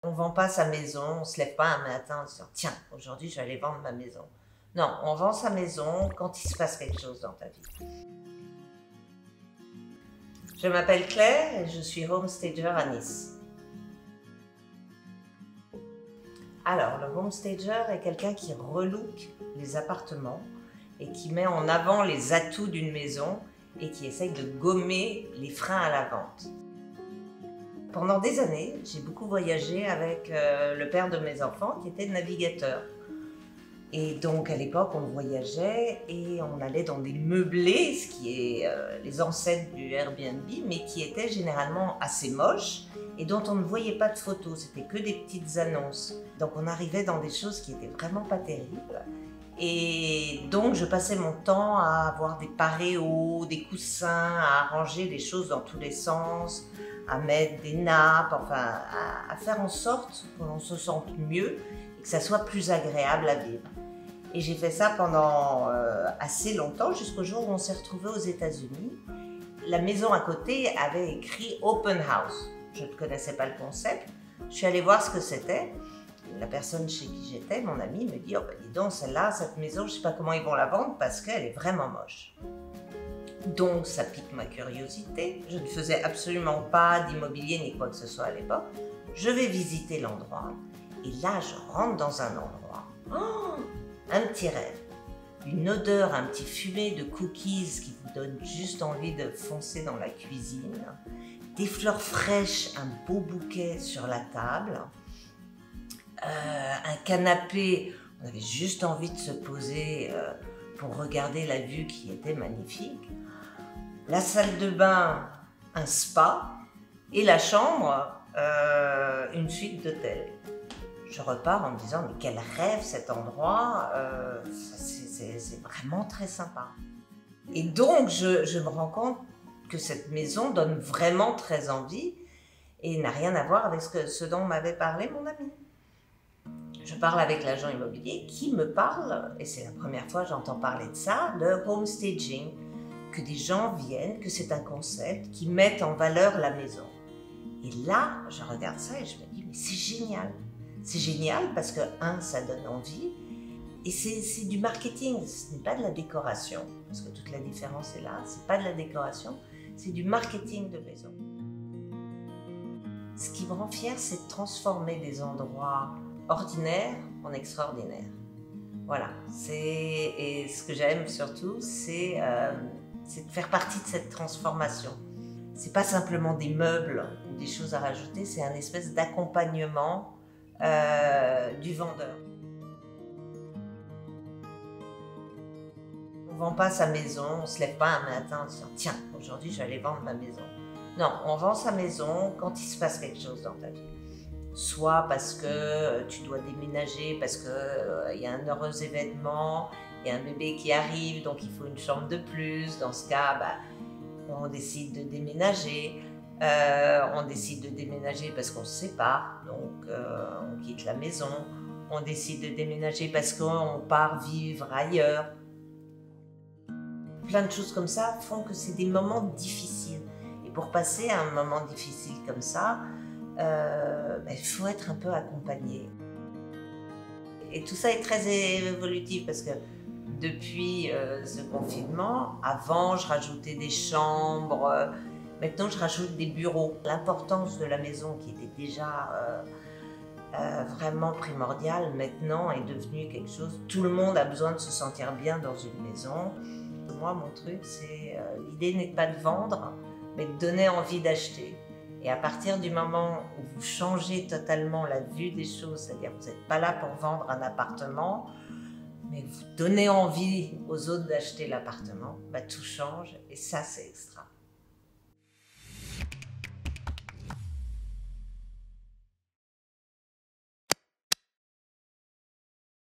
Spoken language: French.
On ne vend pas sa maison, on ne se lève pas un matin en se disant « Tiens, aujourd'hui, je vais aller vendre ma maison ». Non, on vend sa maison quand il se passe quelque chose dans ta vie. Je m'appelle Claire et je suis homestager à Nice. Alors, le homestager est quelqu'un qui relook les appartements et qui met en avant les atouts d'une maison et qui essaye de gommer les freins à la vente. Pendant des années, j'ai beaucoup voyagé avec le père de mes enfants qui était navigateur. Et donc à l'époque, on voyageait et on allait dans des meublés, ce qui est les ancêtres du Airbnb, mais qui étaient généralement assez moches et dont on ne voyait pas de photos, c'était que des petites annonces. Donc on arrivait dans des choses qui étaient vraiment pas terribles. Et donc je passais mon temps à avoir des paréos, des coussins, à arranger les choses dans tous les sens, à mettre des nappes, enfin à faire en sorte que l'on se sente mieux et que ça soit plus agréable à vivre. Et j'ai fait ça pendant assez longtemps, jusqu'au jour où on s'est retrouvés aux États-Unis. La maison à côté avait écrit Open House. Je ne connaissais pas le concept. Je suis allée voir ce que c'était. La personne chez qui j'étais, mon ami, me dit « Oh ben dis donc, celle-là, cette maison, je ne sais pas comment ils vont la vendre parce qu'elle est vraiment moche. » Donc ça pique ma curiosité. Je ne faisais absolument pas d'immobilier ni quoi que ce soit à l'époque. Je vais visiter l'endroit. Et là, je rentre dans un endroit. Oh, un petit rêve. Une odeur, un petit fumé de cookies qui vous donne juste envie de foncer dans la cuisine. Des fleurs fraîches, un beau bouquet sur la table. Un canapé, on avait juste envie de se poser pour regarder la vue qui était magnifique. La salle de bain, un spa, et la chambre, une suite d'hôtel. Je repars en me disant, mais quel rêve cet endroit, c'est vraiment très sympa. Et donc, je me rends compte que cette maison donne vraiment très envie et n'a rien à voir avec ce dont m'avait parlé mon ami. Je parle avec l'agent immobilier qui me parle, et c'est la première fois que j'entends parler de ça, de homestaging, que des gens viennent, que c'est un concept qui met en valeur la maison. Et là, je regarde ça et je me dis, mais c'est génial. C'est génial parce que, ça donne envie, et c'est du marketing, ce n'est pas de la décoration, parce que toute la différence est là, c'est pas de la décoration, c'est du marketing de maison. Ce qui me rend fière, c'est de transformer des endroits ordinaires en extraordinaires. Voilà, et ce que j'aime surtout, c'est de faire partie de cette transformation. C'est pas simplement des meubles ou des choses à rajouter, c'est un espèce d'accompagnement du vendeur. On ne vend pas sa maison, on ne se lève pas un matin en se disant « Tiens, aujourd'hui, je vais aller vendre ma maison ». Non, on vend sa maison quand il se passe quelque chose dans ta vie. Soit parce que tu dois déménager, parce qu'il y a un heureux événement, il y a un bébé qui arrive, donc il faut une chambre de plus. Dans ce cas, on décide de déménager. On décide de déménager parce qu'on ne se sépare, donc on quitte la maison. On décide de déménager parce qu'on part vivre ailleurs. Plein de choses comme ça font que c'est des moments difficiles. Et pour passer à un moment difficile comme ça, il faut être un peu accompagné. Et tout ça est très évolutif parce que depuis ce confinement, avant je rajoutais des chambres, maintenant je rajoute des bureaux. L'importance de la maison qui était déjà vraiment primordiale, maintenant est devenue quelque chose. Tout le monde a besoin de se sentir bien dans une maison. Moi, mon truc, c'est l'idée n'est pas de vendre, mais de donner envie d'acheter. Et à partir du moment où vous changez totalement la vue des choses, c'est-à-dire que vous n'êtes pas là pour vendre un appartement, mais vous donnez envie aux autres d'acheter l'appartement, tout change et ça, c'est extra.